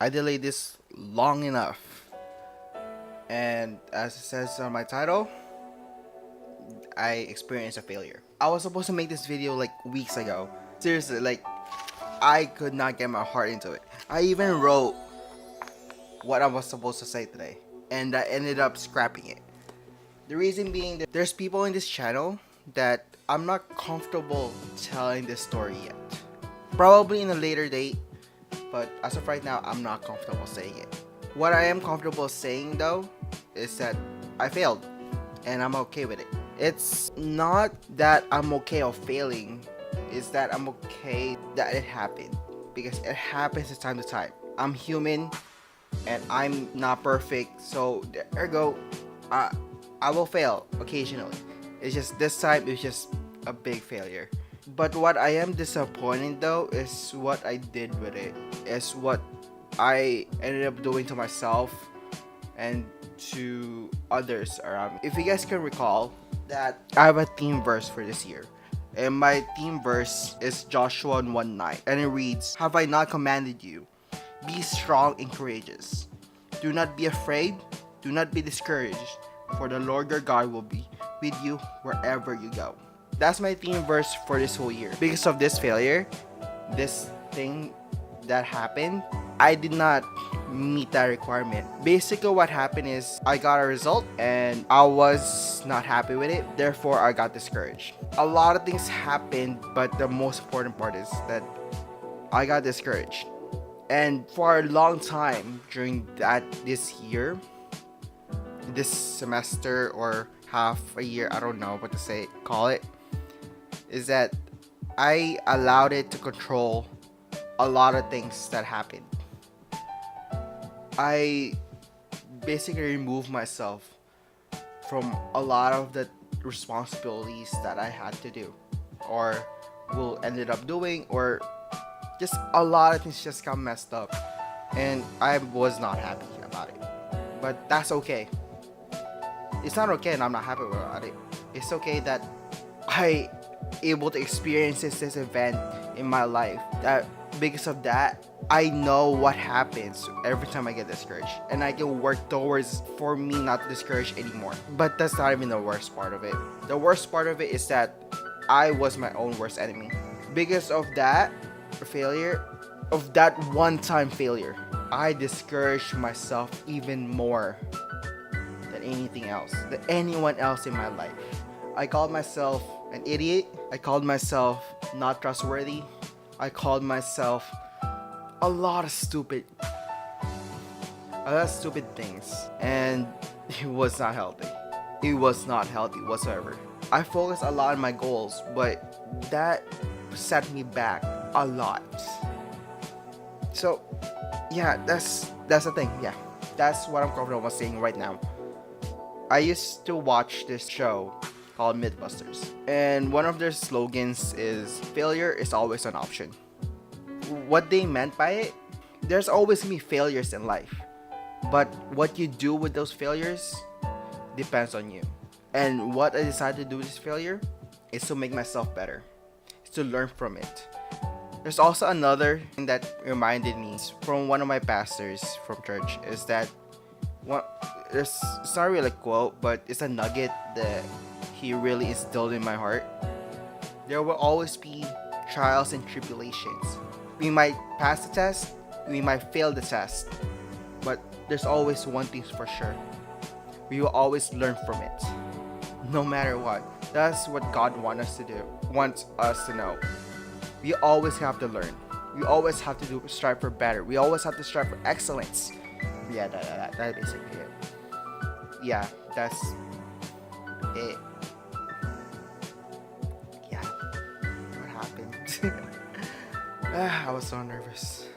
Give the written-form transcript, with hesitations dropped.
I delayed this long enough. And as it says on my title, I experienced a failure. I was supposed to make this video like weeks ago. Seriously, like I could not get my heart into it. I even wrote what I was supposed to say today, and I ended up scrapping it. The reason being that there's people in this channel that I'm not comfortable telling this story yet. Probably in a later date, but as of right now, I'm not comfortable saying it. What I am comfortable saying though is that I failed, and I'm okay with it. It's not that I'm okay of failing, it's that I'm okay that it happened, because it happens from time to time. I'm human, and I'm not perfect, so there you go. I will fail occasionally. It's just this time it's just a big failure. But what I am disappointed though is what I did with it. Is what I ended up doing to myself and to others around me. If you guys can recall that I have a theme verse for this year. And my theme verse is Joshua 1:9, and it reads, "Have I not commanded you? Be strong and courageous. Do not be afraid, do not be discouraged, for the Lord your God will be with you wherever you go." That's my theme verse for this whole year. Because of this failure, this thing that happened, I did not meet that requirement. Basically what happened is I got a result and I was not happy with it. Therefore, I got discouraged. A lot of things happened, but the most important part is that I got discouraged. And for a long time during this year, this semester or half a year, I don't know what to call it, is that I allowed it to control a lot of things that happened. I basically removed myself from a lot of the responsibilities that I had to do, or will ended up doing, or just a lot of things just got messed up, and I was not happy about it. But that's okay. It's not okay and I'm not happy about it. It's okay that I able to experience this event in my life. That because of that, I know what happens every time I get discouraged, and I can work towards for me not to discourage anymore. But that's not even the worst part of it. The worst part of it is that I was my own worst enemy. Because of that failure, of that one-time failure, I discouraged myself even more than anything else, than anyone else in my life. I called myself an idiot. I called myself not trustworthy. I called myself a lot of stupid things, and it was not healthy. It was not healthy whatsoever. I focused a lot on my goals, but that set me back a lot. So yeah, that's the thing. Yeah, that's what I'm comfortable saying right now. I used to watch this show called Mythbusters, and one of their slogans is "Failure is always an option." What they meant by it, there's always gonna be failures in life, but what you do with those failures depends on you. And what I decided to do with this failure is to make myself better, is to learn from it. There's also another thing that reminded me from one of my pastors from church, is that it's not really a quote, but it's a nugget that he really instilled in my heart. There will always be trials and tribulations. We might pass the test, we might fail the test, but there's always one thing for sure. We will always learn from it, no matter what. That's what God wants us to know. We always have to learn. We always have to strive for better. We always have to strive for excellence. Yeah, that's basically it. Yeah, that's it. Yeah, what happened? I was so nervous.